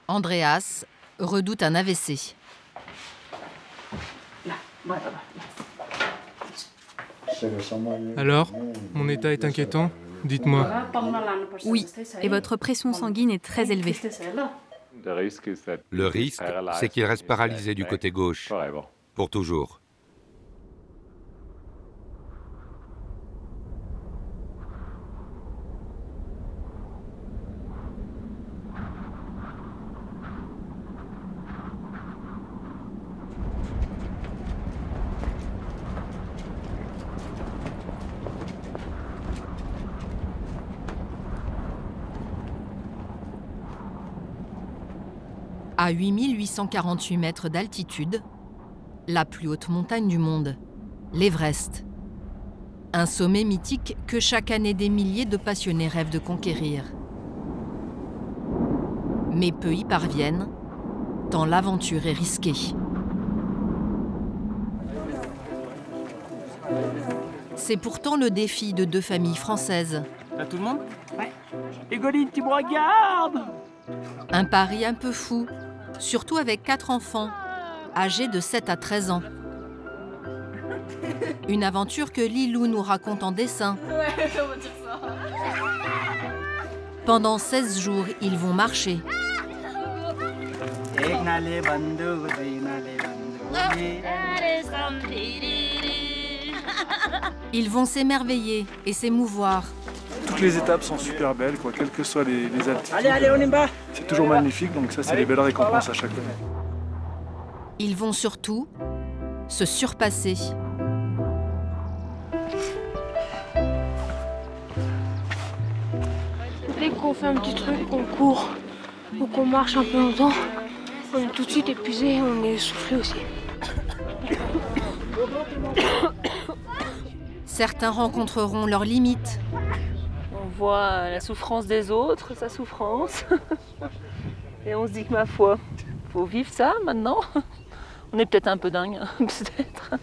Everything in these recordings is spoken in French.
Andreas redoute un AVC. Alors, mon état est inquiétant? Dites-moi. Oui, et votre pression sanguine est très élevée. Le risque, c'est qu'il reste paralysé du côté gauche, pour toujours. À 8848 mètres d'altitude, la plus haute montagne du monde, l'Everest. Un sommet mythique que chaque année des milliers de passionnés rêvent de conquérir. Mais peu y parviennent, tant l'aventure est risquée. C'est pourtant le défi de deux familles françaises. Là, tout le monde? Ouais. Hugoline, tu me regardes? Un pari un peu fou, surtout avec 4 enfants, âgés de 7 à 13 ans. Une aventure que Lilou nous raconte en dessin. Ouais, on va dire ça. Pendant 16 jours, ils vont marcher. Ils vont s'émerveiller et s'émouvoir. Toutes les étapes sont super belles, quoi, quelles que soient les altitudes. Allez, on est bas. C'est toujours magnifique, donc ça, c'est les belles récompenses à chaque année. Ils vont surtout se surpasser. Dès qu'on fait un petit truc, qu'on court ou qu'on marche un peu longtemps, on est tout de suite épuisé, on est essoufflé aussi. Certains rencontreront leurs limites. On voit la souffrance des autres, sa souffrance. Et on se dit que ma foi, faut vivre ça maintenant. On est peut-être un peu dingue, peut-être.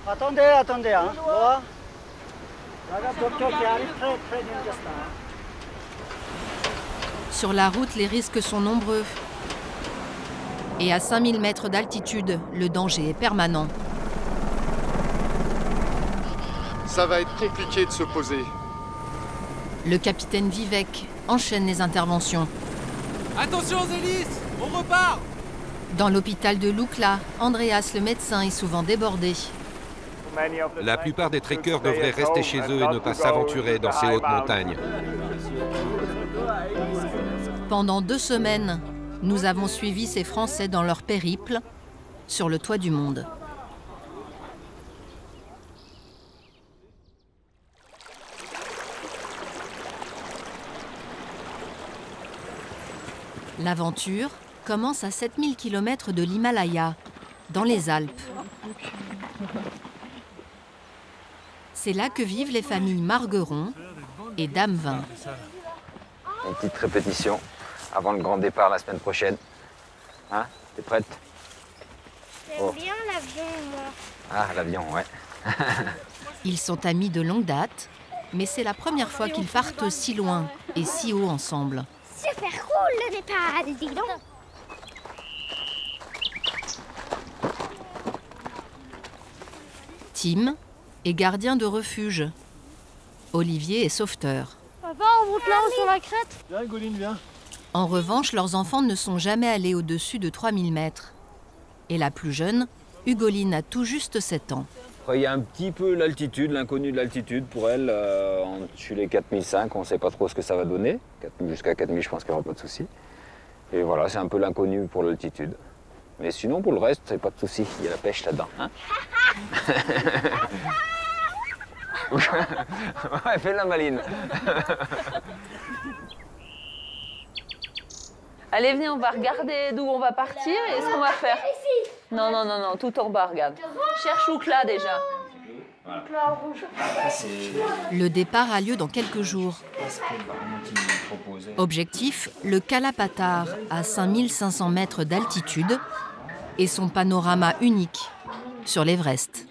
Attendez, hein. Voilà. Le docteur qui arrive très bien juste là. Sur la route, les risques sont nombreux. Et à 5000 mètres d'altitude, le danger est permanent. Ça va être compliqué de se poser. Le capitaine Vivek enchaîne les interventions. Attention aux hélices, on repart! Dans l'hôpital de Lukla, Andreas le médecin est souvent débordé. La plupart des trekkers devraient rester chez eux et ne pas s'aventurer dans ces hautes montagnes. Pendant 2 semaines, nous avons suivi ces Français dans leur périple sur le toit du monde. L'aventure commence à 7000 km de l'Himalaya, dans les Alpes. C'est là que vivent les familles Margueron et Damevin. Une petite répétition avant le grand départ la semaine prochaine. Hein? T'es prête? J'aime bien l'avion, moi. Ah, l'avion, ouais. Ils sont amis de longue date, mais c'est la première fois qu'ils partent si loin et si haut ensemble. Super cool le départ, dis donc. Tim est gardien de refuge. Olivier est sauveteur. Papa, on monte là-haut sur la crête. Viens, Hugoline, viens. En revanche, leurs enfants ne sont jamais allés au-dessus de 3000 mètres. Et la plus jeune, Hugoline, a tout juste 7 ans. Il y a un petit peu l'altitude, l'inconnu de l'altitude pour elle. Sur les 4005, on ne sait pas trop ce que ça va donner. Jusqu'à 4000, je pense qu'il n'y aura pas de souci. Et voilà, c'est un peu l'inconnu pour l'altitude. Mais sinon, pour le reste, c'est pas de souci. Il y a la pêche là-dedans. Hein. Ouais, fais la maline. Allez, venez, on va regarder d'où on va partir et ce qu'on va faire. Non, tout en bas, regarde. Cherche Lukla déjà. Le départ a lieu dans quelques jours. Objectif, le Kalapatar, à 5500 mètres d'altitude, et son panorama unique sur l'Everest.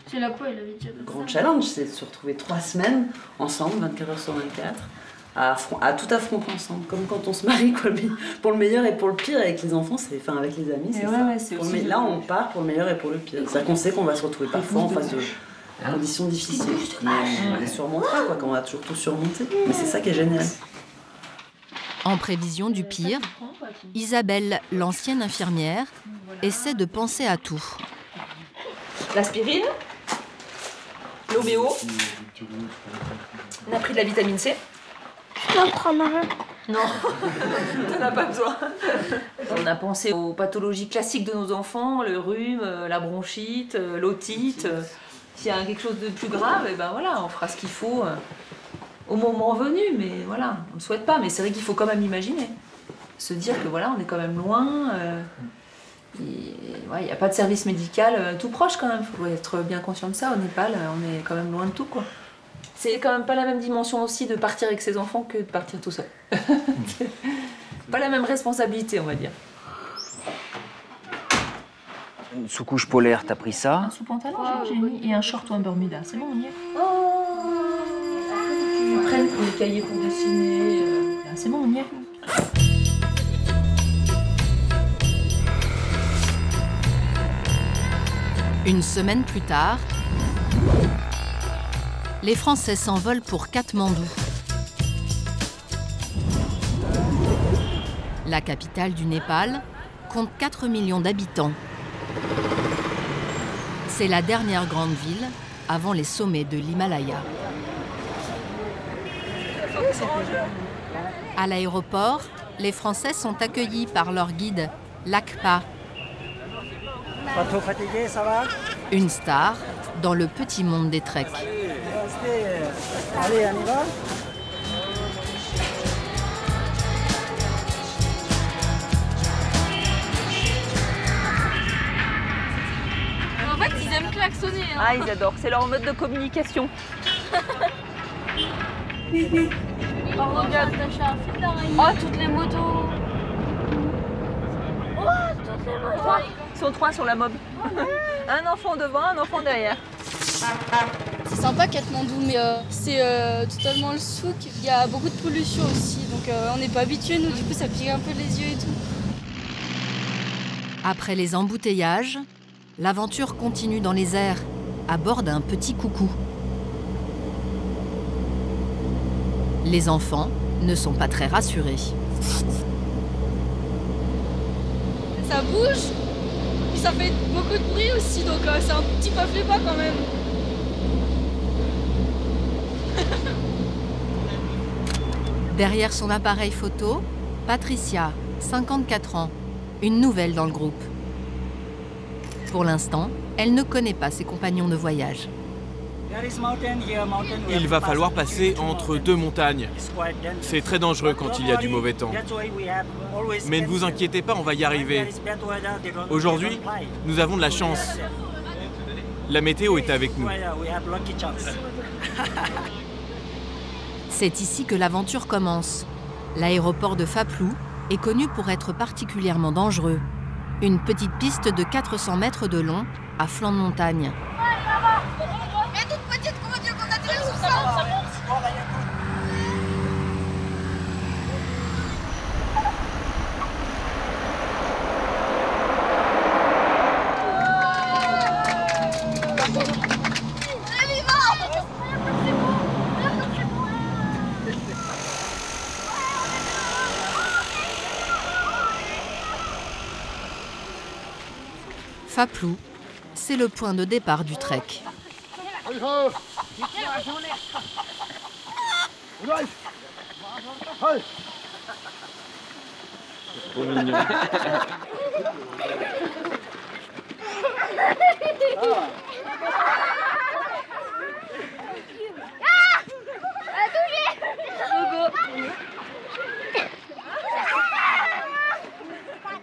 C'est la poêle, elle avait déjà. Le grand challenge, c'est de se retrouver 3 semaines ensemble, 24 heures sur 24, à tout affronter ensemble, comme quand on se marie, quoi, pour le meilleur et pour le pire. Avec les enfants, enfin avec les amis, c'est ça. Ouais, là, on part pour le meilleur et pour le pire. C'est-à-dire qu'on sait qu'on va se retrouver parfois en face de conditions difficiles, mais on surmontera, quoi, qu'on va toujours tout surmonter. Mais c'est ça qui est génial. En prévision du pire, Isabelle, l'ancienne infirmière, essaie de penser à tout. L'aspirine, l'OBO, on a pris de la vitamine C. Non, prends un. Non, t'en as pas besoin. On a pensé aux pathologies classiques de nos enfants, le rhume, la bronchite, l'otite. S'il y a quelque chose de plus grave, et ben voilà, on fera ce qu'il faut au moment venu, mais voilà, on ne souhaite pas, mais c'est vrai qu'il faut quand même imaginer. Se dire que voilà, on est quand même loin, il n'y a pas de service médical tout proche quand même, il faut être bien conscient de ça, au Népal, on est quand même loin de tout, quoi. C'est quand même pas la même dimension aussi de partir avec ses enfants que de partir tout seul. Pas la même responsabilité, on va dire. Une sous-couche polaire, t'as pris ça? Un sous-pantalon, j'ai mis, et un short ou un Bermuda, c'est bon, on y est. Ils prennent pour les cahiers pour dessiner, c'est bon, on y est. Une semaine plus tard, les Français s'envolent pour Katmandou, la capitale du Népal compte 4 millions d'habitants. C'est la dernière grande ville avant les sommets de l'Himalaya. À l'aéroport, les Français sont accueillis par leur guide, Lakpa. Pas trop fatigué, ça va? Une star dans le petit monde des treks. Allez, on y va? En fait, ils aiment klaxonner. Hein. Ah, ils adorent, c'est leur mode de communication. Oh, regarde, oh, toutes les motos. Oh, toutes les motos. Ils sont 3 sur la mob. Un enfant devant, un enfant derrière. C'est sympa Katmandou, mais c'est totalement le souk. Il y a beaucoup de pollution aussi, donc on n'est pas habitués, nous, du coup ça pique un peu les yeux et tout. Après les embouteillages, l'aventure continue dans les airs, à bord d'un petit coucou. Les enfants ne sont pas très rassurés. Ça bouge, puis ça fait beaucoup de bruit aussi, donc c'est un petit peu flippant quand même. Derrière son appareil photo, Patricia, 54 ans, une nouvelle dans le groupe. Pour l'instant, elle ne connaît pas ses compagnons de voyage. Il va falloir passer entre 2 montagnes. C'est très dangereux quand il y a du mauvais temps. Mais ne vous inquiétez pas, on va y arriver. Aujourd'hui, nous avons de la chance. La météo est avec nous. C'est ici que l'aventure commence. L'aéroport de Faplou est connu pour être particulièrement dangereux. Une petite piste de 400 mètres de long, à flanc de montagne. Faplou, c'est le point de départ du trek.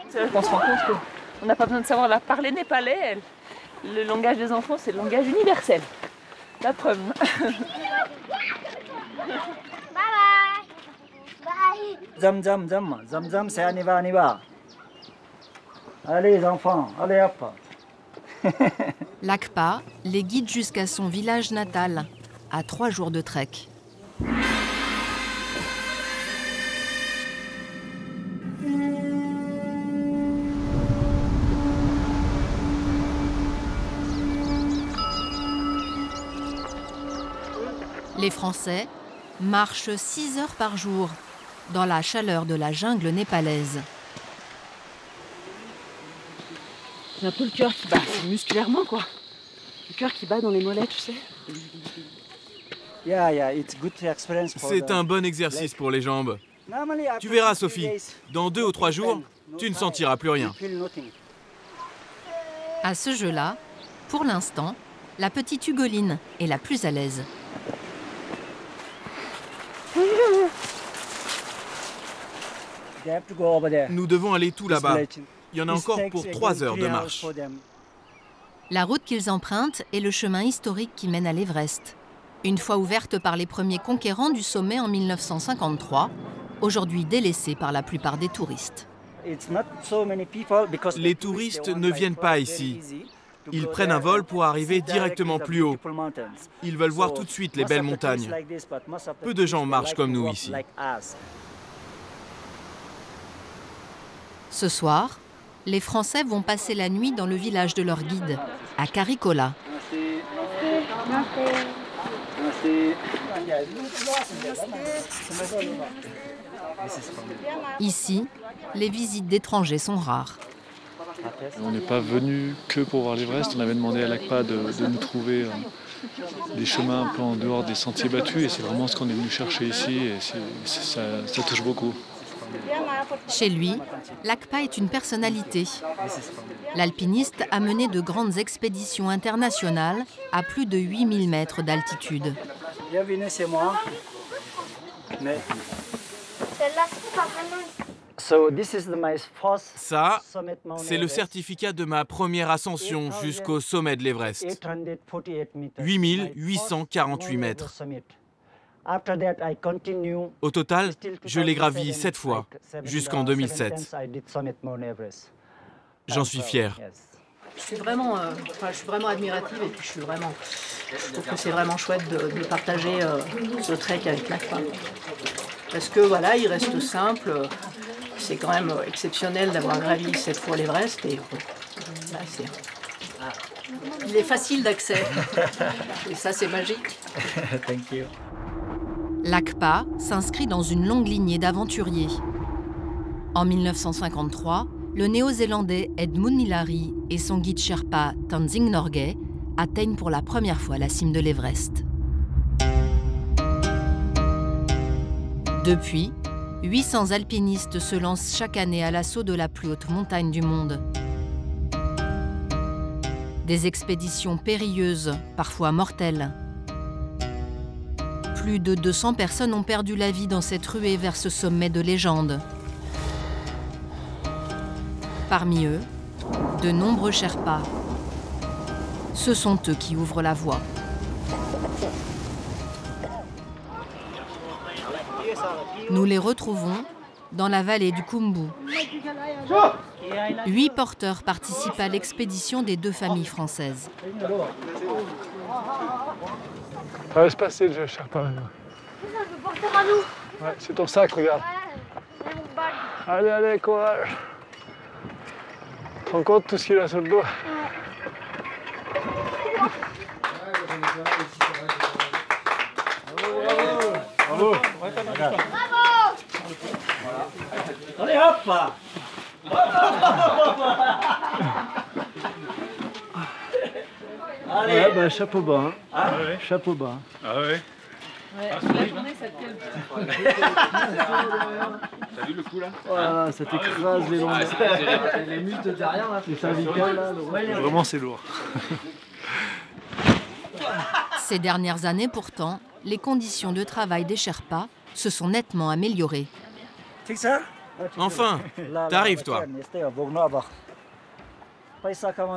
C'est là qu'on se rend compte qu'on n'a pas besoin de savoir parler népalais. Le langage des enfants, c'est le langage universel. La preuve. Zam, zam, zam. Zam, zam, c'est on y va, on y va. Allez, les enfants, allez hop. Lakpa les guide jusqu'à son village natal, à 3 jours de trek. Les Français marchent 6 heures par jour dans la chaleur de la jungle népalaise. J'ai un peu le cœur qui bat, c'est musculairement quoi. Le cœur qui bat dans les mollets, tu sais. C'est un bon exercice pour les jambes. Tu verras, Sophie, dans 2 ou 3 jours, tu ne sentiras plus rien. À ce jeu-là, pour l'instant, la petite Hugoline est la plus à l'aise. Nous devons aller tout là-bas. Il y en a encore pour 3 heures de marche. La route qu'ils empruntent est le chemin historique qui mène à l'Everest. Une fois ouverte par les premiers conquérants du sommet en 1953, aujourd'hui délaissée par la plupart des touristes. Les touristes ne viennent pas ici. Ils prennent un vol pour arriver directement plus haut. Ils veulent voir tout de suite les belles montagnes. Peu de gens marchent comme nous ici. Ce soir, les Français vont passer la nuit dans le village de leur guide, à Karikola. Ici, les visites d'étrangers sont rares. On n'est pas venu que pour voir l'Everest, on avait demandé à l'ACPA de nous trouver des chemins un peu en dehors des sentiers battus et c'est vraiment ce qu'on est venu chercher ici et ça touche beaucoup. Chez lui, l'ACPA est une personnalité. L'alpiniste a mené de grandes expéditions internationales à plus de 8000 mètres d'altitude. Bienvenue chez moi. Mais... Celle-là, c'est pas vraiment... Ça, c'est le certificat de ma première ascension jusqu'au sommet de l'Everest. 8848 mètres. Au total, je l'ai gravi 7 fois, jusqu'en 2007. J'en suis fier. Je suis vraiment admirative et puis je trouve que c'est vraiment chouette de partager ce trek avec l'ACPA. Parce que voilà, il reste simple. C'est quand même exceptionnel d'avoir gravi 7 fois l'Everest et là, il est facile d'accès. Et ça, c'est magique. Thank you. L'ACPA s'inscrit dans une longue lignée d'aventuriers. En 1953, le néo-zélandais Edmund Hillary et son guide Sherpa Tenzing Norgay atteignent pour la première fois la cime de l'Everest. Depuis, 800 alpinistes se lancent chaque année à l'assaut de la plus haute montagne du monde. Des expéditions périlleuses, parfois mortelles. Plus de 200 personnes ont perdu la vie dans cette ruée vers ce sommet de légende. Parmi eux, de nombreux Sherpas. Ce sont eux qui ouvrent la voie. Nous les retrouvons dans la vallée du Khumbu. 8 porteurs participent à l'expédition des 2 familles françaises. Ça va se passer le Sherpa maintenant. C'est ça, le porteur à nous. Ouais, c'est ton sac, regarde. Ouais, c'est mon bague. Allez, allez, courage. Tu te rends compte tout ce qu'il a sur le dos? Bravo. Allez, hop. Allez. Ouais, bah, chapeau bas. Hein. Ah, ouais. Chapeau bas. Ah ouais. Ouais, la journée, ça te calme. T'as vu le coup là? Voilà, ça t'écrase les longs. Les muscles derrière là. Les cervicales là. Vraiment, c'est lourd. Ces dernières années, pourtant, les conditions de travail des Sherpas se sont nettement améliorées. Enfin, t'arrives toi.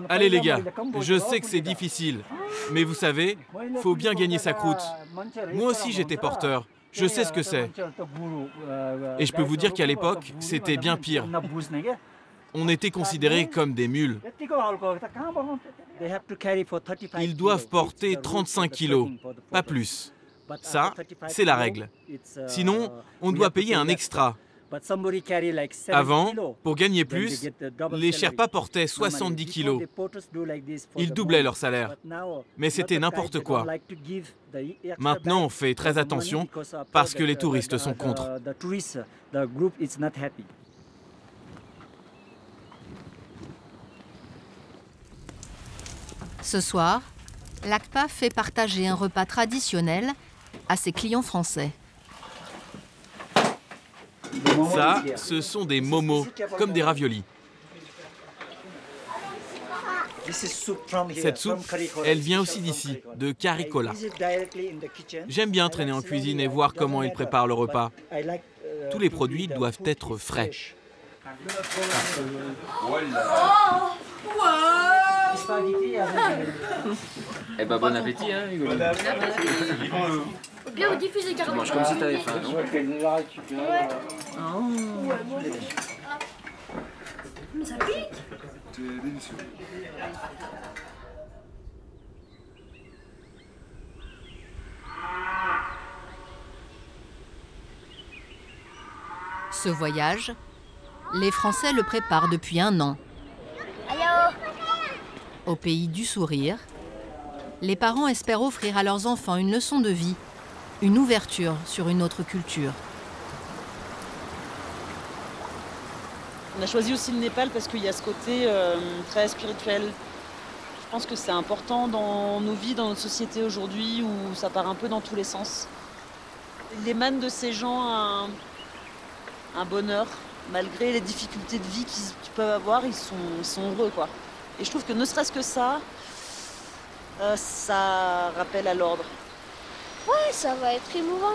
Allez les gars, je sais que c'est difficile, mais vous savez, faut bien gagner sa croûte. Moi aussi j'étais porteur, je sais ce que c'est. Et je peux vous dire qu'à l'époque, c'était bien pire. On était considérés comme des mules. Ils doivent porter 35 kilos, pas plus. Ça, c'est la règle. Sinon, on doit payer un extra. Avant, pour gagner plus, les Sherpas portaient 70 kilos. Ils doublaient leur salaire. Mais c'était n'importe quoi. Maintenant, on fait très attention parce que les touristes sont contre. Ce soir, l'ACPA fait partager un repas traditionnel à ses clients français. Ça, ce sont des momos, comme des raviolis. Cette soupe, elle vient aussi d'ici, de Caricola. J'aime bien traîner en cuisine et voir comment ils préparent le repas. Tous les produits doivent être frais. Eh ben bon appétit, hein, Hugo. Ou bien vous diffusez Tu manges comme si t'avais faim, non? Mais ça pique. C'est délicieux. Ce voyage, les Français le préparent depuis 1 an. Au pays du sourire, les parents espèrent offrir à leurs enfants une leçon de vie, une ouverture sur une autre culture. On a choisi aussi le Népal parce qu'il y a ce côté très spirituel. Je pense que c'est important dans nos vies, dans notre société aujourd'hui où ça part un peu dans tous les sens. Il émane de ces gens un bonheur. Malgré les difficultés de vie qu'ils peuvent avoir, ils sont heureux, quoi. Et je trouve que ne serait-ce que ça, ça rappelle à l'ordre. Ouais, ça va être émouvant.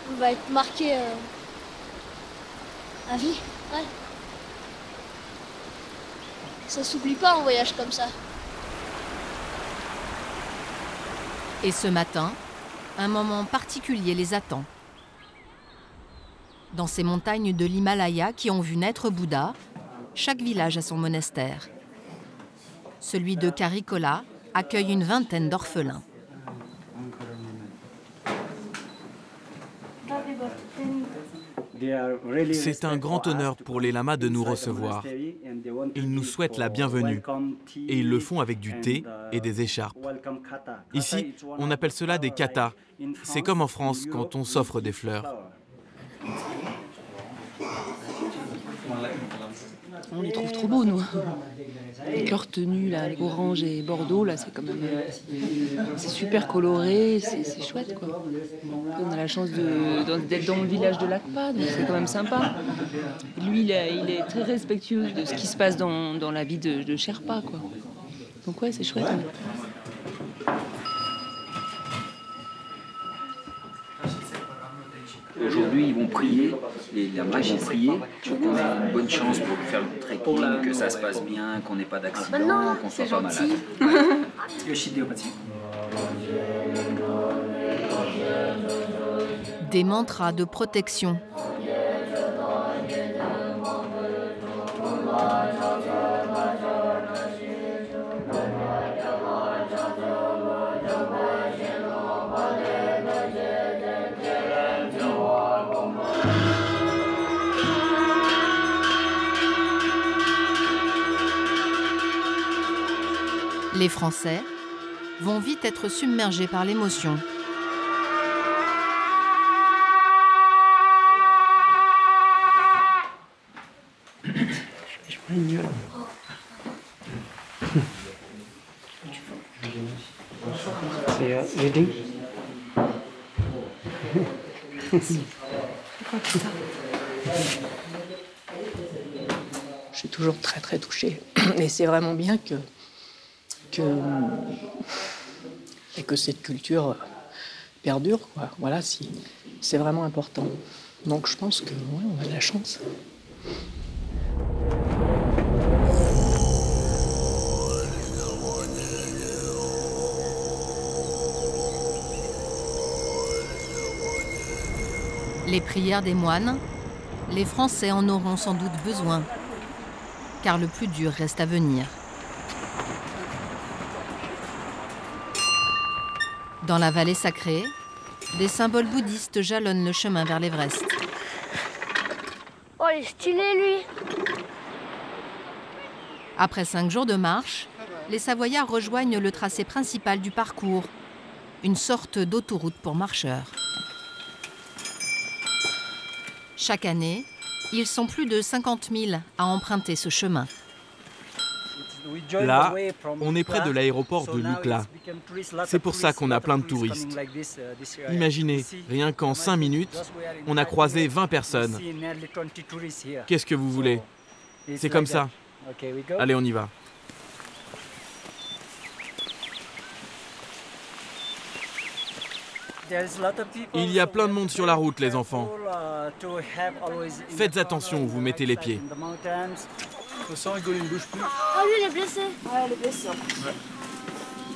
On va être marqué à vie. Ouais. Ça s'oublie pas en voyage comme ça. Et ce matin, un moment particulier les attend. Dans ces montagnes de l'Himalaya qui ont vu naître Bouddha, chaque village a son monastère. Celui de Caricola accueille une vingtaine d'orphelins. C'est un grand honneur pour les lamas de nous recevoir. Ils nous souhaitent la bienvenue et ils le font avec du thé et des écharpes. Ici, on appelle cela des katas. C'est comme en France quand on s'offre des fleurs. On les trouve trop beaux, nous. Les cœurs tenus, là, avec orange et bordeaux, là, c'est quand même... C'est super coloré, c'est chouette, quoi. On a la chance d'être dans le village de l'ACPA, donc c'est quand même sympa. Lui, il est très respectueux de ce qui se passe dans la vie de Sherpa, quoi. Donc ouais, c'est chouette. Aujourd'hui, ils vont prier, les lamas vont prier pour qu'on ait une bonne chance pour faire le trekking, que ça se passe bien, qu'on n'ait pas d'accident, qu'on soit pas malade. Des mantras de protection. Les Français vont vite être submergés par l'émotion. Je suis toujours très très touchée. Et c'est vraiment bien que cette culture perdure, quoi. Voilà, c'est vraiment important. Donc je pense que ouais, on a de la chance. Les prières des moines, les Français en auront sans doute besoin, car le plus dur reste à venir. Dans la vallée sacrée, des symboles bouddhistes jalonnent le chemin vers l'Everest. il est stylé, lui. Après 5 jours de marche, les Savoyards rejoignent le tracé principal du parcours, une sorte d'autoroute pour marcheurs. Chaque année, ils sont plus de 50 000 à emprunter ce chemin. Là, on est près de l'aéroport de Lukla. C'est pour ça qu'on a plein de touristes. Imaginez, rien qu'en 5 minutes, on a croisé 20 personnes. Qu'est-ce que vous voulez? C'est comme ça. Allez, on y va. Il y a plein de monde sur la route, les enfants. Faites attention où vous mettez les pieds. Hugo, il ne bouge plus. Ah, lui, il est blessé. Ouais, il est blessé. Ouais.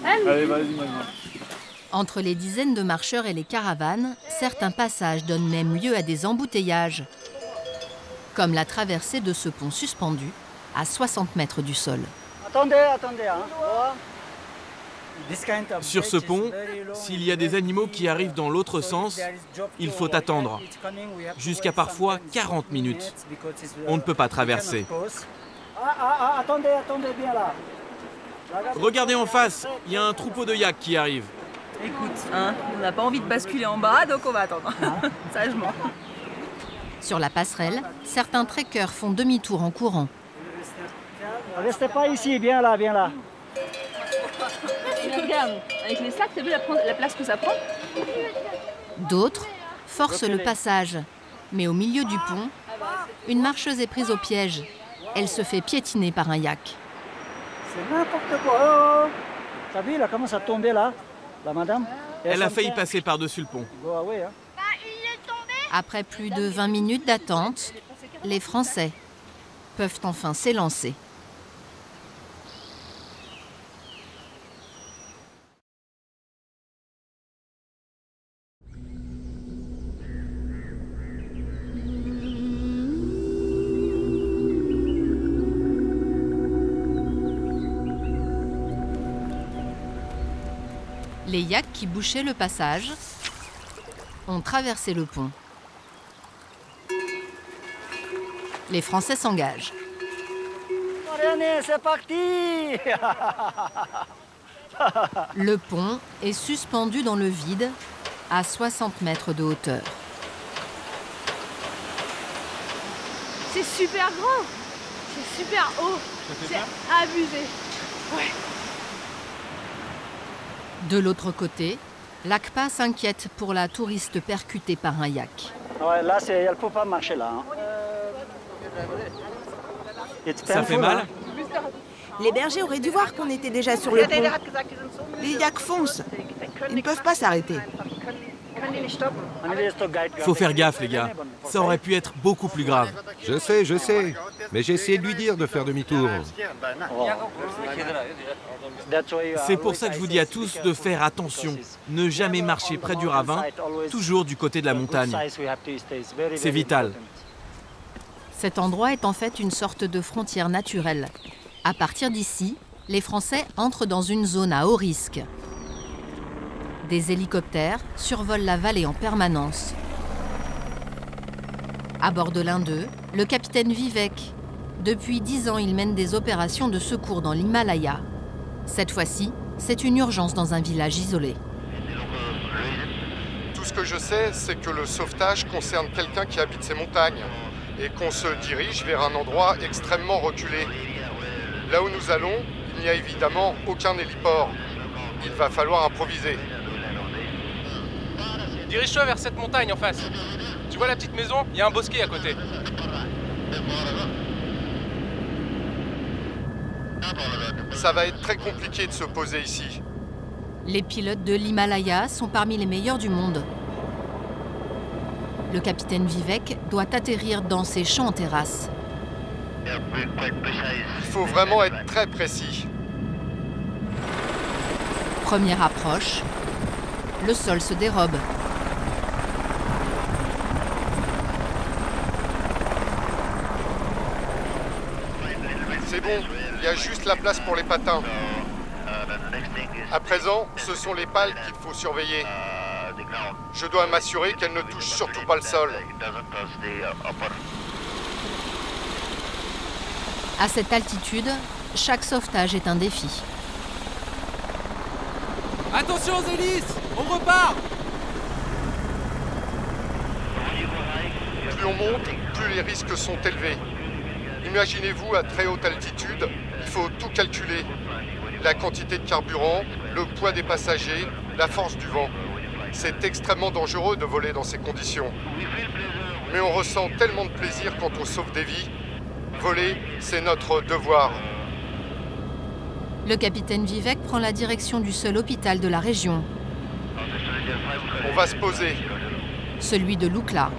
Allez, vas-y, maintenant. Entre les dizaines de marcheurs et les caravanes, certains passages donnent même lieu à des embouteillages, comme la traversée de ce pont suspendu à 60 mètres du sol. Attendez, hein. Sur ce pont, s'il y a des animaux qui arrivent dans l'autre sens, il faut attendre, jusqu'à parfois 40 minutes. On ne peut pas traverser. Attendez bien là. Regardez en face, il y a un troupeau de yaks qui arrive. Écoute, hein, on n'a pas envie de basculer en bas, donc on va attendre, sagement. Sur la passerelle, certains trekkers font demi-tour en courant. Restez pas ici, viens là. Regarde, avec les sacs, t'as vu la place que ça prend? D'autres forcent le passage, mais au milieu du pont, une marcheuse est prise au piège. Elle se fait piétiner par un yak. C'est n'importe quoi. Oh. T'as vu, elle commence à tomber là, la madame. Elle a failli passer par-dessus le pont. Après plus de 20 minutes d'attente, les Français peuvent enfin s'élancer. Les yaks qui bouchaient le passage ont traversé le pont. Les Français s'engagent. C'est parti. Le pont est suspendu dans le vide à 60 mètres de hauteur. C'est super grand. C'est super haut. C'est abusé. Ouais. De l'autre côté, l'ACPA s'inquiète pour la touriste percutée par un yak. Ouais, là, elle ne peut pas marcher là. Ça fait mal? Les bergers auraient dû voir qu'on était déjà sur le pont. Les yaks foncent. Ils ne peuvent pas s'arrêter. Faut faire gaffe, les gars. Ça aurait pu être beaucoup plus grave. Je sais. Mais j'ai essayé de lui dire de faire demi-tour. C'est pour ça que je vous dis à tous de faire attention. Ne jamais marcher près du ravin, toujours du côté de la montagne. C'est vital. Cet endroit est en fait une sorte de frontière naturelle. À partir d'ici, les Français entrent dans une zone à haut risque. Des hélicoptères survolent la vallée en permanence. À bord de l'un d'eux, le capitaine Vivek. Depuis 10 ans, il mène des opérations de secours dans l'Himalaya. Cette fois-ci, c'est une urgence dans un village isolé. Tout ce que je sais, c'est que le sauvetage concerne quelqu'un qui habite ces montagnes et qu'on se dirige vers un endroit extrêmement reculé. Là où nous allons, il n'y a évidemment aucun héliport. Il va falloir improviser. Dirige-toi vers cette montagne en face. Tu vois la petite maison? Il y a un bosquet à côté. Ça va être très compliqué de se poser ici. Les pilotes de l'Himalaya sont parmi les meilleurs du monde. Le capitaine Vivek doit atterrir dans ces champs en terrasse. Il faut vraiment être très précis. Première approche, le sol se dérobe. C'est bon, il y a juste la place pour les patins. À présent, ce sont les pales qu'il faut surveiller. Je dois m'assurer qu'elles ne touchent surtout pas le sol. À cette altitude, chaque sauvetage est un défi. Attention aux hélices, on repart! Plus on monte, plus les risques sont élevés. Imaginez-vous à très haute altitude, il faut tout calculer. La quantité de carburant, le poids des passagers, la force du vent. C'est extrêmement dangereux de voler dans ces conditions. Mais on ressent tellement de plaisir quand on sauve des vies. Voler, c'est notre devoir. Le capitaine Vivek prend la direction du seul hôpital de la région. On va se poser. Celui de Lukla.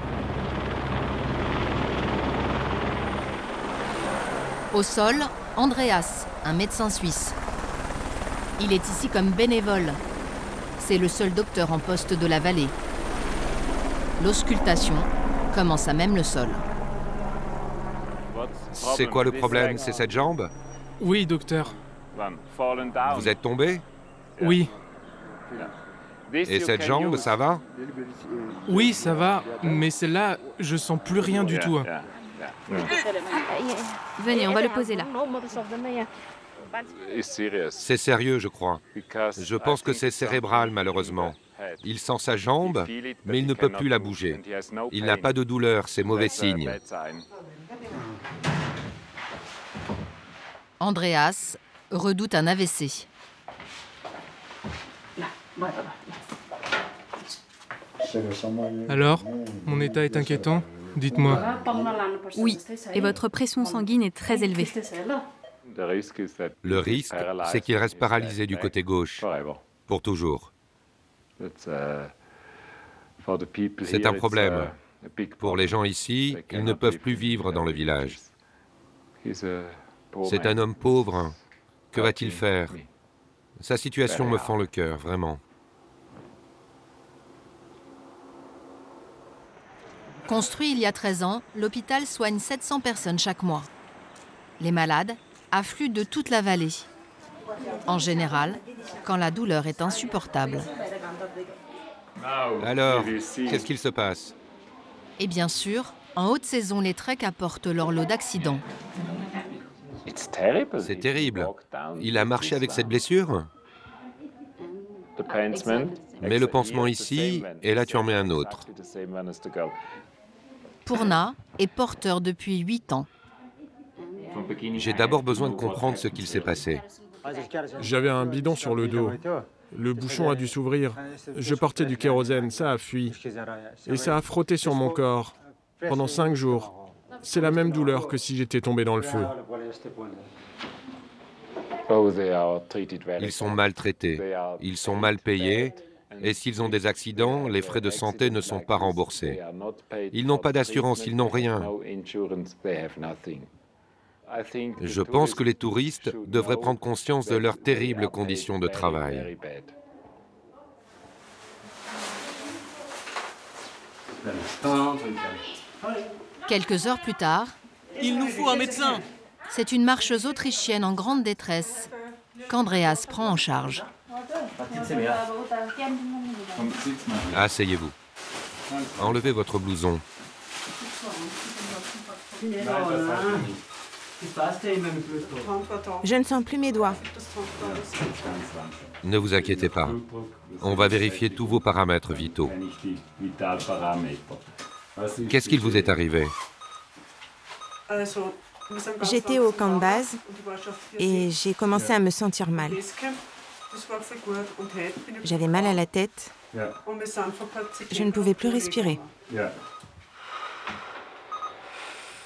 Au sol, Andreas, un médecin suisse. Il est ici comme bénévole. C'est le seul docteur en poste de la vallée. L'auscultation commence à même le sol. C'est quoi le problème? C'est cette jambe? Oui, docteur. Vous êtes tombé? Oui. Et cette jambe, ça va? Oui, ça va, mais celle-là, je sens plus rien du tout. Venez, on va le poser là. C'est sérieux, je crois. Je pense que c'est cérébral, malheureusement. Il sent sa jambe, mais il ne peut plus la bouger. Il n'a pas de douleur, c'est mauvais signe. Andreas redoute un AVC. Alors, mon état est inquiétant? Dites-moi. Oui, et votre pression sanguine est très élevée. Le risque, c'est qu'il reste paralysé du côté gauche, pour toujours. C'est un problème. Pour les gens ici, ils ne peuvent plus vivre dans le village. C'est un homme pauvre. Que va-t-il faire? Sa situation me fend le cœur, vraiment. Construit il y a 13 ans, l'hôpital soigne 700 personnes chaque mois. Les malades affluent de toute la vallée. En général, quand la douleur est insupportable. Alors, qu'est-ce qu'il se passe? Et bien sûr, en haute saison, les treks apportent leur lot d'accidents. C'est terrible. Il a marché avec cette blessure? Mets le pansement ici, et là tu en mets un autre. Purna est porteur depuis 8 ans. J'ai d'abord besoin de comprendre ce qu'il s'est passé. J'avais un bidon sur le dos. Le bouchon a dû s'ouvrir. Je portais du kérosène, ça a fui. Et ça a frotté sur mon corps pendant 5 jours. C'est la même douleur que si j'étais tombé dans le feu. Ils sont maltraités, ils sont mal payés, et s'ils ont des accidents, les frais de santé ne sont pas remboursés. Ils n'ont pas d'assurance, ils n'ont rien. Je pense que les touristes devraient prendre conscience de leurs terribles conditions de travail. Quelques heures plus tard, il nous faut un médecin. C'est une marcheuse autrichienne en grande détresse qu'Andreas prend en charge. Asseyez-vous. Enlevez votre blouson. Je ne sens plus mes doigts. Ne vous inquiétez pas. On va vérifier tous vos paramètres vitaux. Qu'est-ce qu'il vous est arrivé? J'étais au camp de base et j'ai commencé à me sentir mal. J'avais mal à la tête. Je ne pouvais plus respirer.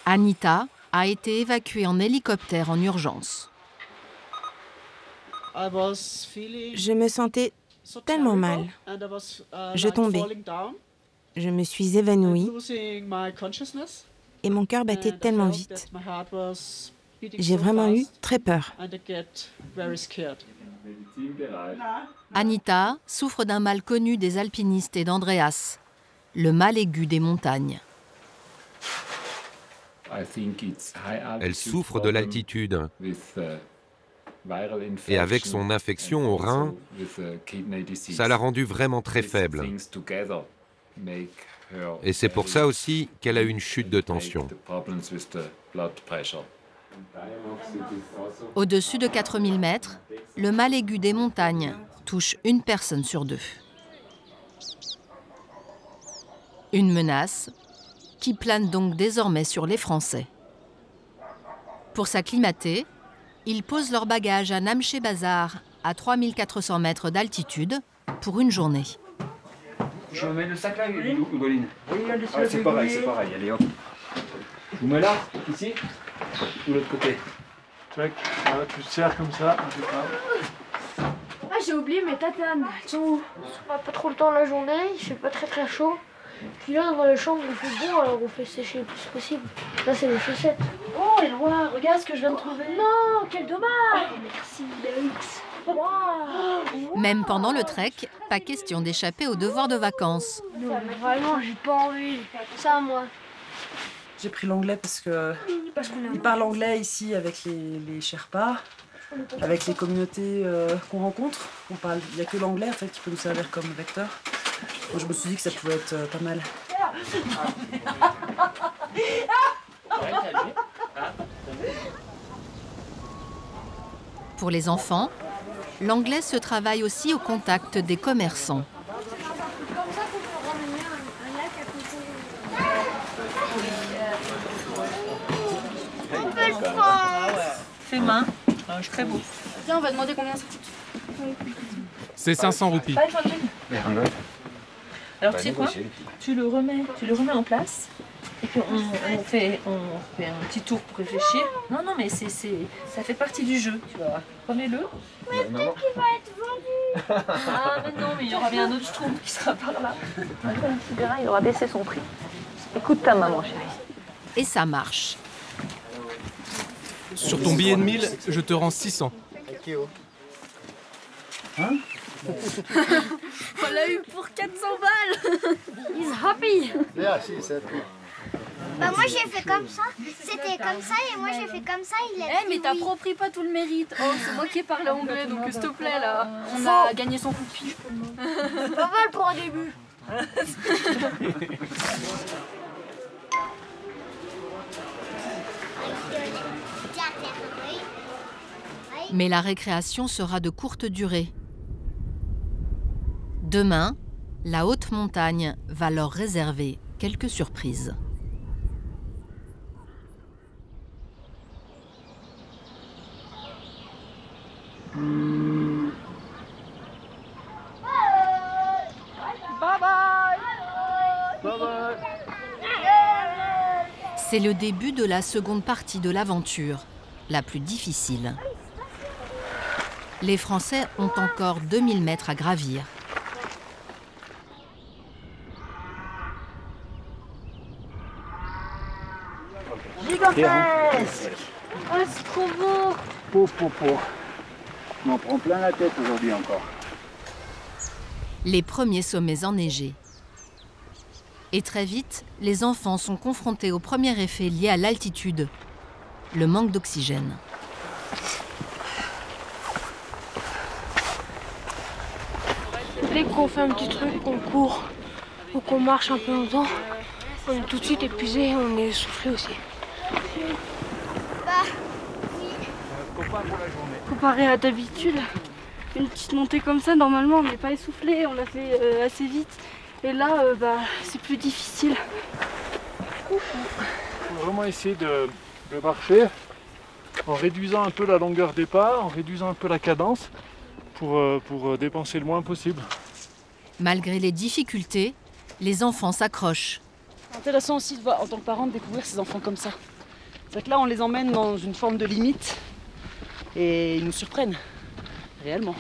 Anita a été évacuée en hélicoptère en urgence. Je me sentais tellement mal. Je tombais. Je me suis évanouie et mon cœur battait tellement vite. J'ai vraiment eu très peur. Anita souffre d'un mal connu des alpinistes et d'Andreas, le mal aigu des montagnes. Elle souffre de l'altitude. Et avec son infection au rein, ça l'a rendue vraiment très faible. Et c'est pour ça aussi qu'elle a eu une chute de tension. Au-dessus de 4000 mètres, le mal aigu des montagnes touche une personne sur 2. Une menace qui plane donc désormais sur les Français. Pour s'acclimater, ils posent leurs bagages à Namche Bazar, à 3400 mètres d'altitude, pour une journée. Je mets le sac là, Hugoline. Oui, c'est pareil, allez hop. Je mets là, ici, ou l'autre côté. Tac, voilà, tu serres comme ça. Ah, j'ai oublié mes tatanes. Elles sont où? On n'a pas trop le temps la journée, il fait pas très chaud. Puis là, dans la chambre, il fait bon, alors on fait sécher le plus possible. Là, c'est les chaussettes. Oh, Éloi, regarde ce que je viens de trouver. Non, quel dommage. Merci, Alex. Même pendant le trek, pas question d'échapper aux devoirs de vacances. Non, vraiment, j'ai pas envie. Ça, moi. J'ai pris l'anglais parce que ils parlent anglais ici avec les Sherpas, avec les communautés qu'on rencontre. Il n'y a que l'anglais en fait qui peut nous servir comme vecteur. Donc, je me suis dit que ça pouvait être pas mal. Pour les enfants, l'anglais se travaille aussi au contact des commerçants. Fais main, je très beau. Tiens, on va demander combien ça coûte. C'est 500 roupies. Alors tu sais quoi? Tu le remets en place. Et puis on fait un petit tour pour réfléchir. Non, mais ça fait partie du jeu, tu vois. Remets-le. Mais peut-être qu'il va être vendu. Ah, mais non, mais il y aura bien un autre Schtroumpf qui sera par là. Tu verras, il aura baissé son prix. Écoute ta maman, chérie. Et ça marche. Sur ton billet de 1000, je te rends 600. Hein? On l'a eu pour 400 balles. He's happy. Yeah, she's happy. Bah moi j'ai fait comme ça, c'était comme ça et moi j'ai fait comme ça, il a dit mais t'appropries pas tout le mérite. Oh, c'est moi qui ai parlé anglais, donc s'il te plaît là. On a gagné son coup de pied. Pas mal pour un début. Mais la récréation sera de courte durée. Demain, la haute montagne va leur réserver quelques surprises. C'est le début de la seconde partie de l'aventure, la plus difficile. Les Français ont encore 2000 mètres à gravir. Gigantesque! Oh, c'est trop beau! On en prend plein la tête aujourd'hui encore. Les premiers sommets enneigés. Et très vite, les enfants sont confrontés au premier effet lié à l'altitude, le manque d'oxygène. Dès qu'on fait un petit truc, qu'on court ou qu'on marche un peu longtemps, on est tout de suite épuisé, on est essoufflé aussi. Comparé à d'habitude, une petite montée comme ça, normalement on n'est pas essoufflé, on l'a fait assez vite. Et là, c'est plus difficile. Il faut vraiment essayer de marcher en réduisant un peu la longueur des pas, en réduisant un peu la cadence pour dépenser le moins possible. Malgré les difficultés, les enfants s'accrochent. C'est intéressant aussi de voir, en tant que parent, de découvrir ces enfants comme ça. C'est que là, on les emmène dans une forme de limite et ils nous surprennent, réellement.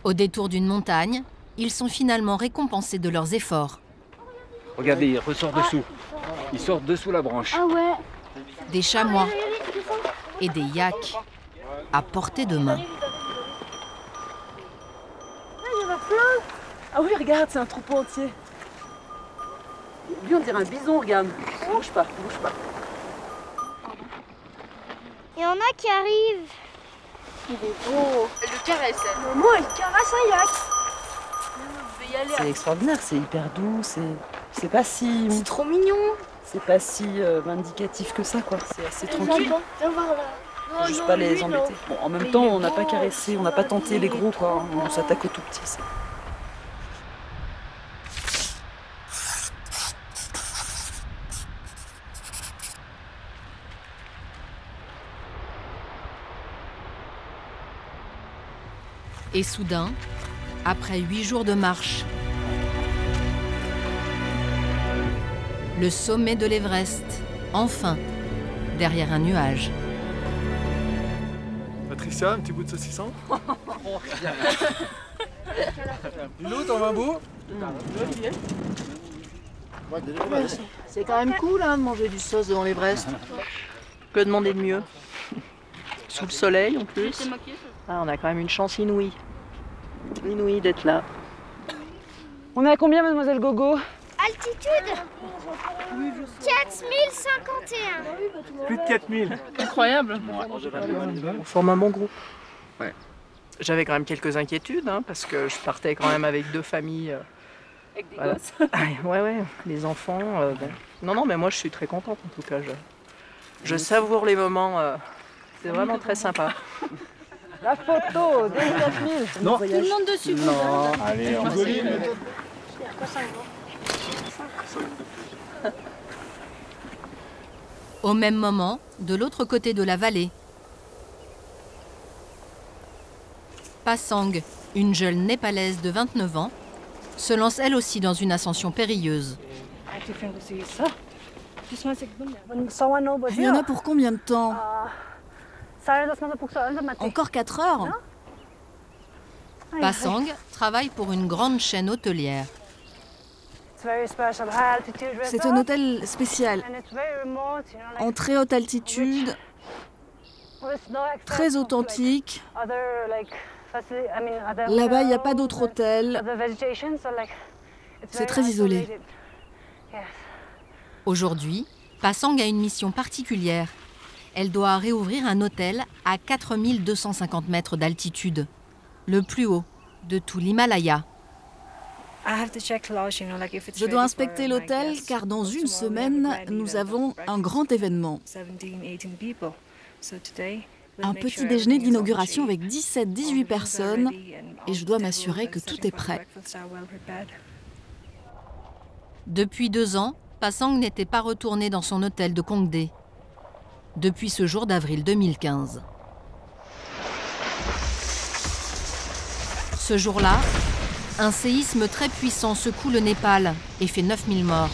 Au détour d'une montagne, ils sont finalement récompensés de leurs efforts. Regardez, il ressort dessous. Il sort dessous la branche. Ah ouais. Des chamois et des yaks à portée de main. Il y en a plein. Ah oui, regarde, c'est un troupeau entier. Lui, on dirait un bison, regarde. Bouge pas, bouge pas. Il y en a qui arrivent. Il est beau. Elle le caresse. Maman, elle caresse un yak. C'est extraordinaire, c'est hyper doux, c'est pas si... C'est trop mignon. c'est pas si vindicatif que ça, quoi. C'est assez tranquille. Faut juste pas les embêter. Bon, en même temps, on n'a pas caressé, on n'a pas tenté les gros, quoi. On s'attaque aux tout petits. Ça. Et soudain, après 8 jours de marche, le sommet de l'Everest, enfin, derrière un nuage. Patricia, un petit bout de saucisson. Lilou, t'en vas beau? C'est quand même cool hein, de manger du sauce devant l'Everest. Que demander de mieux? Sous le soleil en plus. Ah, on a quand même une chance inouïe. Inouïe d'être là. On est à combien, mademoiselle Gogo? Altitude 4051. Plus de 4000. Incroyable. On forme un bon groupe. Ouais. J'avais quand même quelques inquiétudes, hein, parce que je partais quand même avec 2 familles. Avec des gosses. Ouais, les enfants. Bon. Non, mais moi je suis très contente en tout cas. Je savoure les moments. C'est vraiment très sympa. La photo des 4000. Non. Tout le monde dessus. Non. Allez, on rigole. Au même moment, de l'autre côté de la vallée, Pasang, une jeune népalaise de 29 ans, se lance elle aussi dans une ascension périlleuse. Il y en a pour combien de temps? Encore 4 heures? Pasang travaille pour une grande chaîne hôtelière. C'est un hôtel spécial. En très haute altitude, très authentique. Là-bas, il n'y a pas d'autre hôtel. C'est très isolé. Aujourd'hui, Pasang a une mission particulière. Elle doit réouvrir un hôtel à 4250 mètres d'altitude, le plus haut de tout l'Himalaya. Je dois inspecter l'hôtel car dans une semaine, nous avons un grand événement. Un petit déjeuner d'inauguration avec 17-18 personnes et je dois m'assurer que tout est prêt. Depuis 2 ans, Pasang n'était pas retourné dans son hôtel de Kongdae. Depuis ce jour d'avril 2015. Ce jour-là, un séisme très puissant secoue le Népal et fait 9000 morts.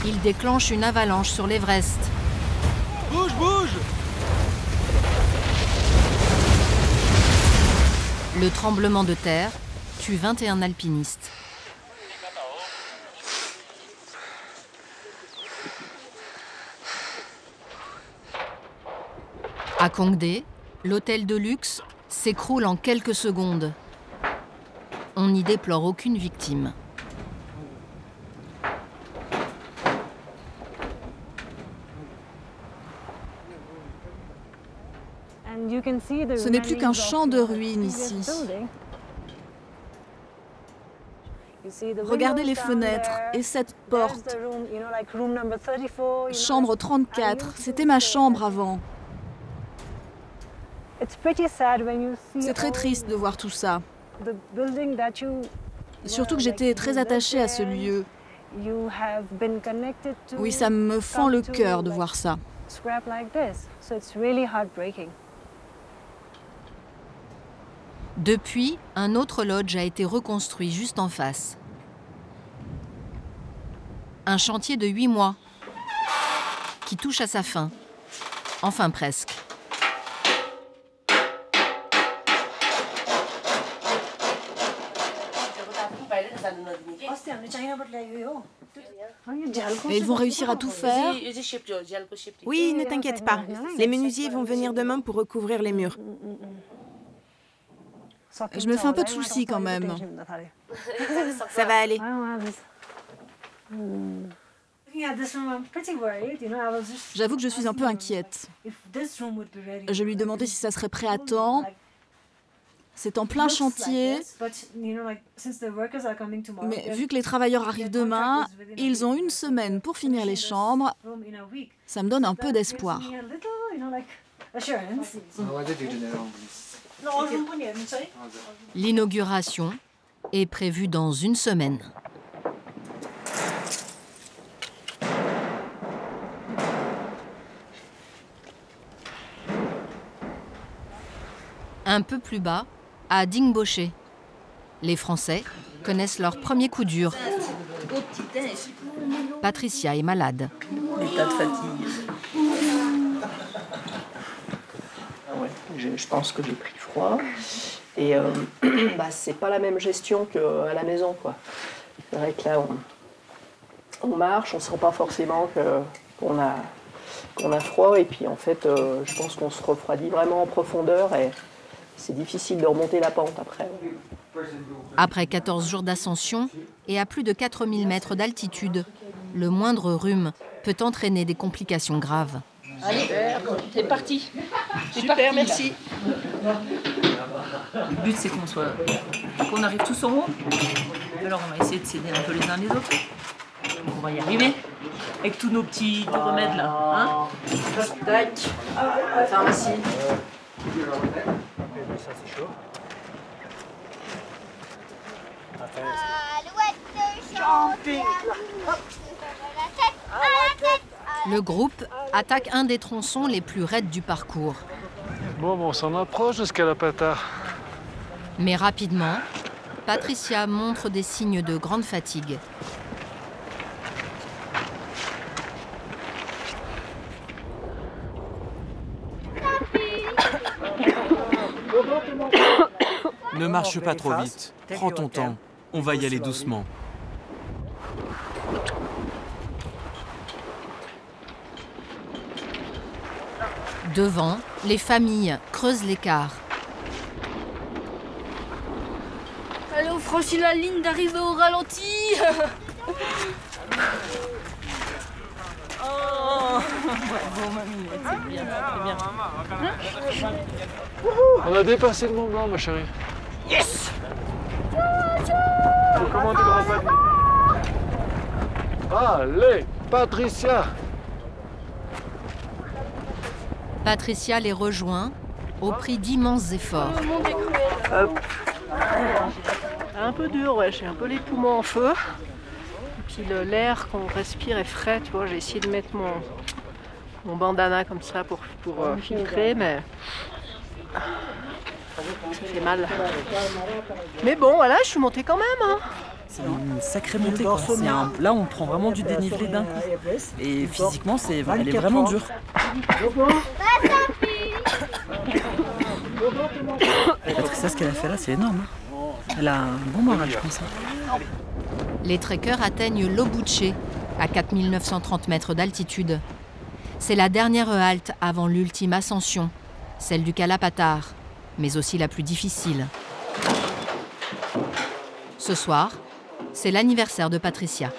Il déclenche une avalanche sur l'Everest. Bouge, bouge! Le tremblement de terre tue 21 alpinistes. À Kongdae, l'hôtel de luxe s'écroule en quelques secondes. On n'y déplore aucune victime. Ce n'est plus qu'un champ de ruines ici. Regardez les fenêtres et cette porte. Chambre 34, c'était ma chambre avant. C'est très triste de voir tout ça. Surtout que j'étais très attachée à ce lieu. Oui, ça me fend le cœur de voir ça. Depuis, un autre lodge a été reconstruit juste en face. Un chantier de 8 mois qui touche à sa fin. Enfin presque. Et ils vont réussir à tout faire? Oui, ne t'inquiète pas. Les menuisiers vont venir demain pour recouvrir les murs. Je me fais un peu de soucis quand même. Ça va aller. J'avoue que je suis un peu inquiète. Je lui demandais si ça serait prêt à temps. c'est en plein chantier. Mais vu que les travailleurs arrivent demain, ils ont 1 semaine pour finir les chambres. Ça me donne un peu d'espoir. L'inauguration est prévue dans 1 semaine. Un peu plus bas, à Dingboché, les Français connaissent leur premier coup dur. Patricia est malade. L'état de fatigue. Ouais, je pense que j'ai pris froid. Et c'est pas la même gestion qu'à la maison, quoi. C'est vrai que là, on marche, on ne sent pas forcément qu'on a froid. Et puis en fait, je pense qu'on se refroidit vraiment en profondeur. Et c'est difficile de remonter la pente après. Après 14 jours d'ascension et à plus de 4000 mètres d'altitude, le moindre rhume peut entraîner des complications graves. Allez, c'est parti. Super, merci. Le but, c'est qu'on arrive tous en haut. Alors, on va essayer de s'aider un peu les uns les autres. Donc, on va y arriver. Avec tous nos petits remèdes là. Hein, tac. La pharmacie. Ça, c'est chaud. Le groupe attaque un des tronçons les plus raides du parcours. Bon, on s'en approche de ce Kalapata. Mais rapidement, Patricia montre des signes de grande fatigue. Ne marche pas trop vite. Prends ton temps. On va y aller doucement. Devant, les familles creusent l'écart. Allez, on franchit la ligne d'arrivée au ralenti. Oh, bon, mamie, c'est bien, c'est bien. On a dépassé le Mont Blanc, ma chérie. Yes! Faut commander le repas. Allez, Patricia! Patricia les rejoint au prix d'immenses efforts. Hop. Un peu dur, ouais, j'ai un peu les poumons en feu. Et puis l'air qu'on respire est frais, tu vois, j'ai essayé de mettre mon bandana comme ça pour filtrer, mais ça fait mal. Mais bon, voilà, je suis montée quand même. Hein. C'est une sacrée montée, quoi. Là, on prend vraiment du dénivelé d'un coup. Et physiquement, elle est vraiment dure. Patricia, ce qu'elle a fait là, c'est énorme. Elle a un bon moral, je pense. Les trekkers atteignent l'Obuché, à 4930 mètres d'altitude. C'est la dernière halte avant l'ultime ascension, celle du Kalapatar, mais aussi la plus difficile. Ce soir, c'est l'anniversaire de Patricia.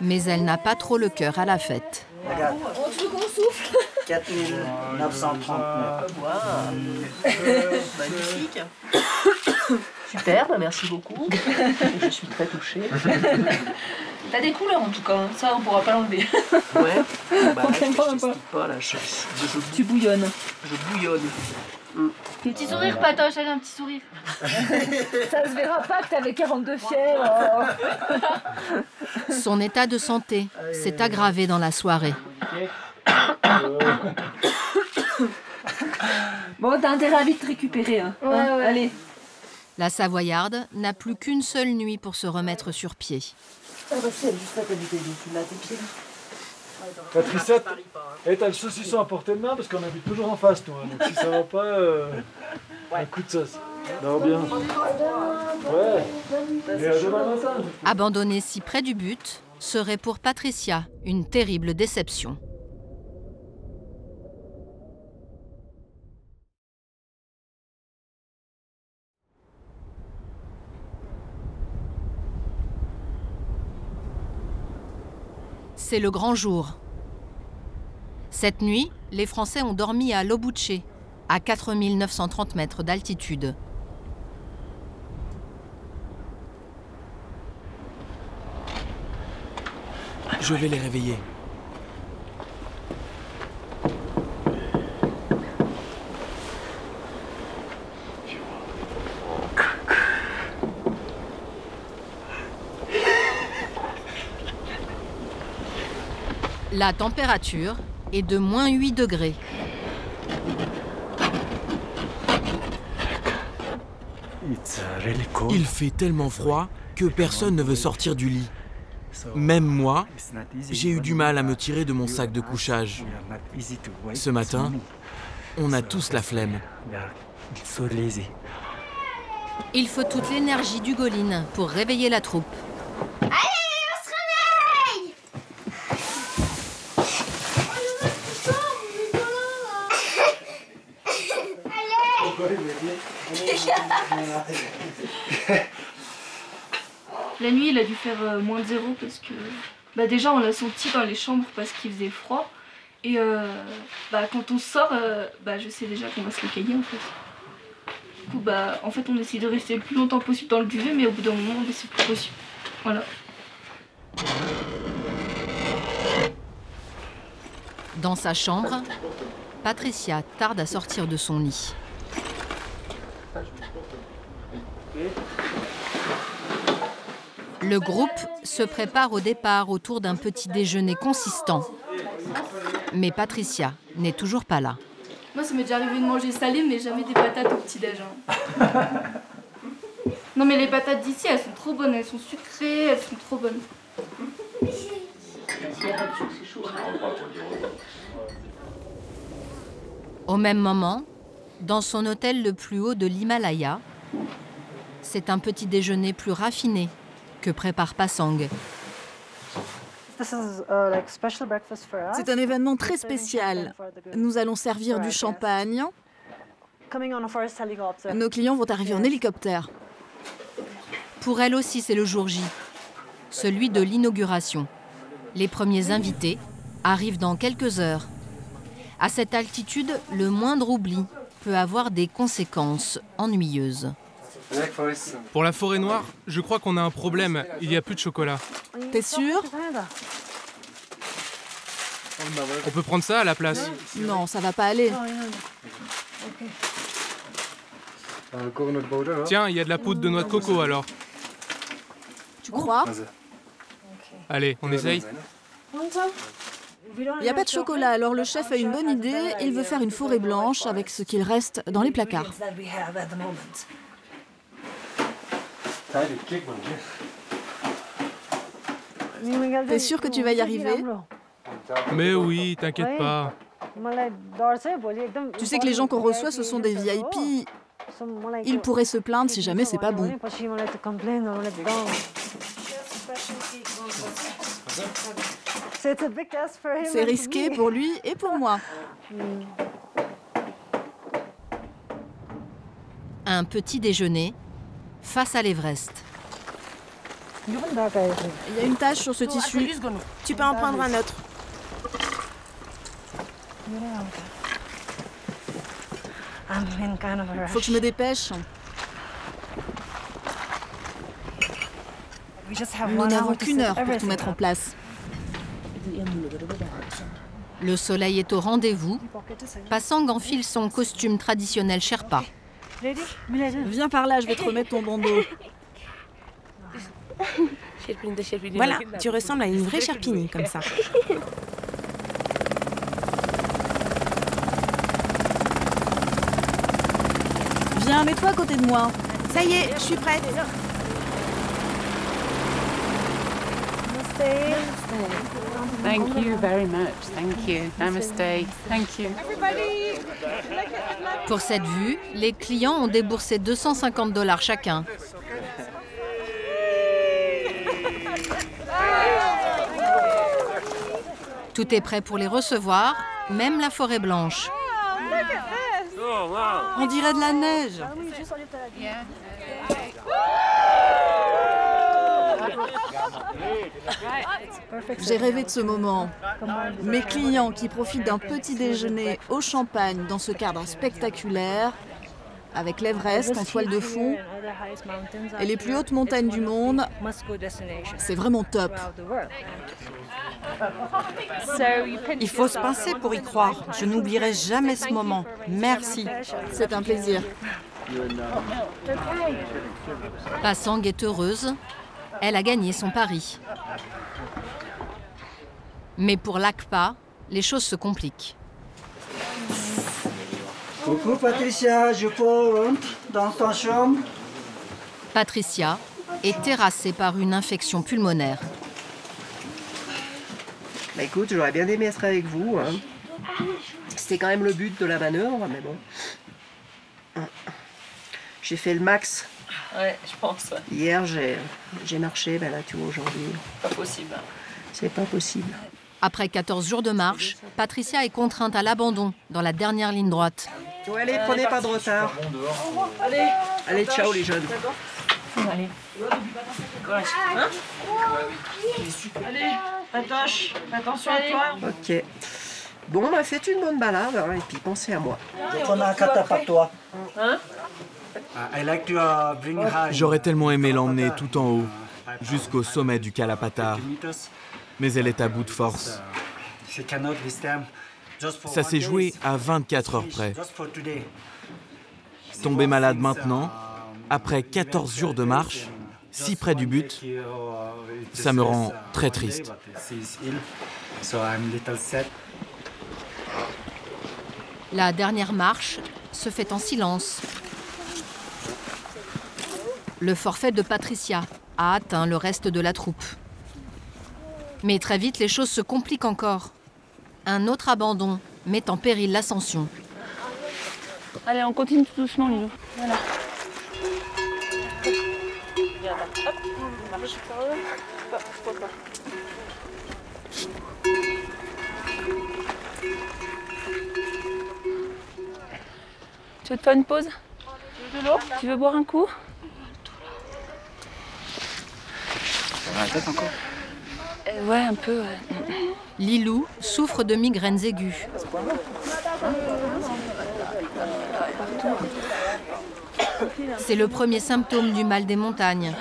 Mais elle n'a pas trop le cœur à la fête. Regarde. On veut qu'on souffle. 4939. Magnifique. Super, merci beaucoup. Je suis très touchée. T'as des couleurs en tout cas, ça on pourra pas l'enlever. Ouais, bah, pas là, Tu bouillonnes. Je bouillonne. Petit sourire, Patoche, allez, un petit sourire. Ça se verra pas que t'avais 42 fièvres. Son état de santé s'est aggravé dans la soirée. Bon, t'as intérêt à vite récupérer. Hein. Ouais. Allez. La Savoyarde n'a plus qu'une seule nuit pour se remettre sur pied. Ah bah si, elle est juste là, t'as du là, tes pieds. Patricia, t'as le saucisson à portée de main parce qu'on habite toujours en face, toi. Donc si ça va pas, un coup de sauce. Non, bien. Ouais. Mais à demain matin. Abandonner si près du but serait pour Patricia une terrible déception. C'est le grand jour. Cette nuit, les Français ont dormi à Lobuche, à 4930 mètres d'altitude. Je vais les réveiller. La température est de -8 degrés. Il fait tellement froid que personne ne veut sortir du lit. Même moi, j'ai eu du mal à me tirer de mon sac de couchage. Ce matin, on a tous la flemme. Il faut toute l'énergie d'Hugoline pour réveiller la troupe. La nuit, il a dû faire -0 parce que déjà on l'a senti dans les chambres parce qu'il faisait froid. Et quand on sort, je sais déjà qu'on va se réveiller en fait. Du coup, en fait, on essaie de rester le plus longtemps possible dans le duvet, mais au bout d'un moment, c'est plus possible. Voilà. Dans sa chambre, Patricia tarde à sortir de son lit. Le groupe se prépare au départ autour d'un petit déjeuner consistant. Mais Patricia n'est toujours pas là. Moi, ça m'est déjà arrivé de manger salé, mais jamais des patates au petit-déj. Non, mais les patates d'ici, elles sont trop bonnes. Elles sont sucrées, elles sont trop bonnes. Au même moment, dans son hôtel le plus haut de l'Himalaya, c'est un petit déjeuner plus raffiné que prépare Pasang. C'est un événement très spécial. Nous allons servir du champagne. Nos clients vont arriver en hélicoptère. Pour elle aussi, c'est le jour J, celui de l'inauguration. Les premiers invités arrivent dans quelques heures. À cette altitude, le moindre oubli peut avoir des conséquences ennuyeuses. Pour la forêt noire, je crois qu'on a un problème. Il n'y a plus de chocolat. T'es sûr? On peut prendre ça à la place. Non, ça va pas aller. Tiens, il y a de la poudre de noix de coco alors. Tu crois? Allez, on essaye. Il n'y a pas de chocolat, alors le chef a une bonne idée. Il veut faire une forêt blanche avec ce qu'il reste dans les placards. T'es sûr que tu vas y arriver? Mais oui, t'inquiète pas. Tu sais que les gens qu'on reçoit, ce sont des VIP. Ils pourraient se plaindre si jamais c'est pas bon. C'est risqué pour lui et pour moi. Un petit déjeuner face à l'Everest. Il y a une tache sur ce tissu. Tu peux en prendre un autre. Faut que je me dépêche. Nous n'avons qu'une heure pour tout mettre en place. Le soleil est au rendez-vous. Pasang enfile son costume traditionnel Sherpa. Viens par là, je vais te remettre ton bandeau. Voilà, tu ressembles à une vraie Sherpini, comme ça. Viens, mets-toi à côté de moi. Ça y est, je suis prête. Thank you very much. Thank you. Namaste. Thank you. Pour cette vue, les clients ont déboursé $250 chacun. Tout est prêt pour les recevoir, même la forêt blanche. On dirait de la neige. J'ai rêvé de ce moment. Mes clients qui profitent d'un petit déjeuner au champagne dans ce cadre spectaculaire, avec l'Everest en toile de fond et les plus hautes montagnes du monde, c'est vraiment top. Il faut se pincer pour y croire. Je n'oublierai jamais ce moment. Merci. C'est un plaisir. Passang est heureuse. Elle a gagné son pari. Mais pour l'ACPA, les choses se compliquent. Coucou Patricia, je rentre dans ta chambre. Patricia est terrassée par une infection pulmonaire. Bah écoute, j'aurais bien aimé être avec vous. Hein. C'était quand même le but de la manœuvre, mais bon. J'ai fait le max. Ouais, je pense. Ouais. Hier, j'ai marché, ben là, tu vois, aujourd'hui. Pas possible. C'est pas possible. Après 14 jours de marche, Patricia est contrainte à l'abandon dans la dernière ligne droite. Bon, allez, prenez pas de retard. Allez, ciao les jeunes. Allez. Hein? Allez, Patoche, attention à toi. Ok. Bon, bah faites une bonne balade, hein, et puis pensez à moi. Je prends un kata pour toi. Hein? J'aurais tellement aimé l'emmener tout en haut, jusqu'au sommet du Kalapatar. Mais elle est à bout de force. Ça s'est joué à 24 heures près. Tomber malade maintenant, après 14 jours de marche, si près du but, ça me rend très triste. La dernière marche se fait en silence. Le forfait de Patricia a atteint le reste de la troupe. Mais très vite, les choses se compliquent encore. Un autre abandon met en péril l'ascension. Allez, on continue tout doucement, Lilou. Voilà. Hop, on marche par là. Pourquoi pas. Tu veux te faire une pause? Tu veux de l'eau? Tu veux boire un coup? Ça va la tête encore? Ouais, un peu, ouais. Lilou souffre de migraines aiguës. C'est le premier symptôme du mal des montagnes.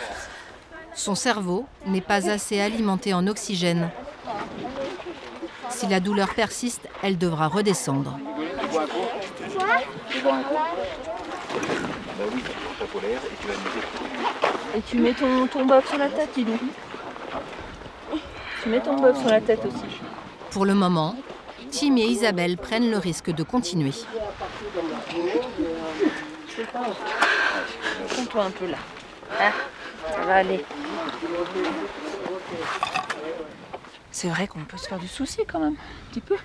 Son cerveau n'est pas assez alimenté en oxygène. Si la douleur persiste, elle devra redescendre. Et tu mets ton bob sur la tête, Lilou. Tu mets ton bob sur la tête aussi. Pour le moment, Tim et Isabelle prennent le risque de continuer. Prends-toi un peu là. Ah, ça va aller. C'est vrai qu'on peut se faire du souci quand même, un petit peu.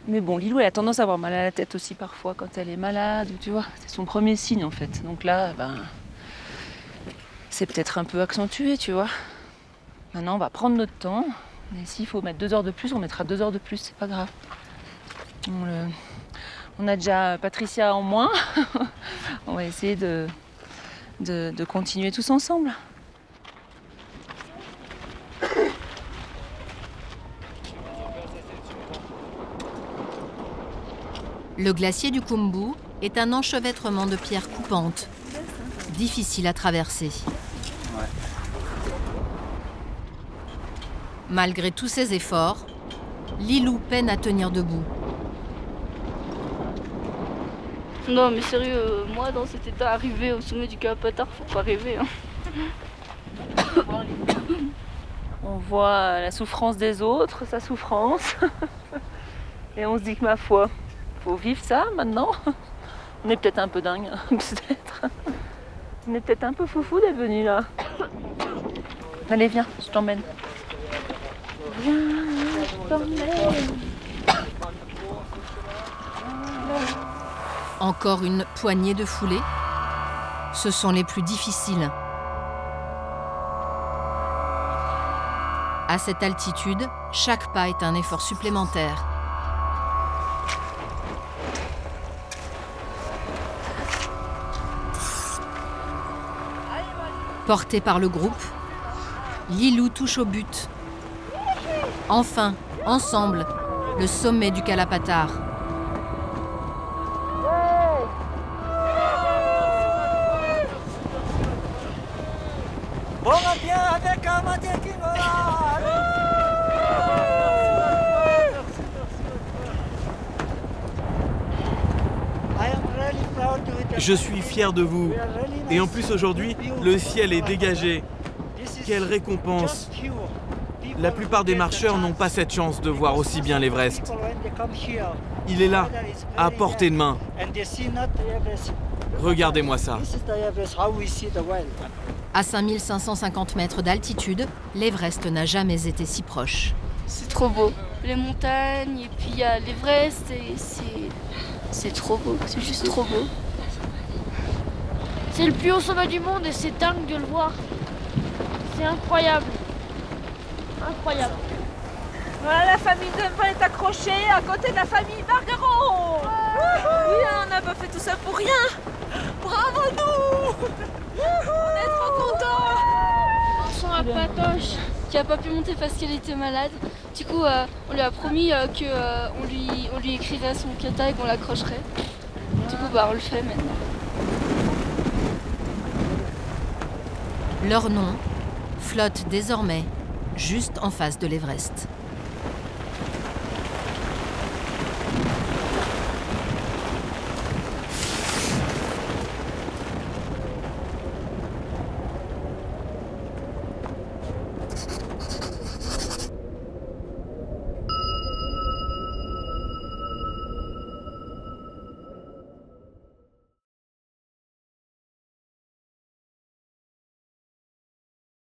Mais bon, Lilou, elle a tendance à avoir mal à la tête aussi parfois quand elle est malade, tu vois. C'est son premier signe en fait. Donc là, c'est peut-être un peu accentué, tu vois. Maintenant, on va prendre notre temps. Et s'il faut mettre 2 heures de plus, on mettra 2 heures de plus, c'est pas grave. On a déjà Patricia en moins. On va essayer de continuer tous ensemble. Le glacier du Khumbu est un enchevêtrement de pierres coupantes, difficile à traverser. Malgré tous ses efforts, Lilou peine à tenir debout. Non mais sérieux, moi dans cet état arrivé au sommet du Kalapatar, faut pas rêver. Hein. On voit la souffrance des autres, sa souffrance. Et on se dit que ma foi, faut vivre ça maintenant. On est peut-être un peu dingue, peut-être. On est peut-être un peu foufou d'être venu là. Allez viens, je t'emmène. Viens, je t'emmène. Encore une poignée de foulées. Ce sont les plus difficiles. À cette altitude, chaque pas est un effort supplémentaire. Portés par le groupe, Lilou touche au but. Enfin, ensemble, le sommet du Kalapatar. Je suis fier de vous. Et en plus aujourd'hui, le ciel est dégagé. Quelle récompense! La plupart des marcheurs n'ont pas cette chance de voir aussi bien l'Everest. Il est là, à portée de main. Regardez-moi ça. À 5550 mètres d'altitude, l'Everest n'a jamais été si proche. C'est trop beau. Les montagnes, et puis il y a l'Everest, et c'est trop beau, c'est juste trop beau. C'est le plus haut sommet du monde et c'est dingue de le voir. C'est incroyable. Incroyable. Voilà, la famille Dunban est accrochée à côté de la famille Margaro. Oui, on n'a pas fait tout ça pour rien. Bravo nous. On est trop contents. On sent à Patoche qui a pas pu monter parce qu'elle était malade. Du coup, on lui a promis qu'on lui écrirait son kata et qu'on l'accrocherait. Du coup, on le fait maintenant. Leur nom flotte désormais juste en face de l'Everest.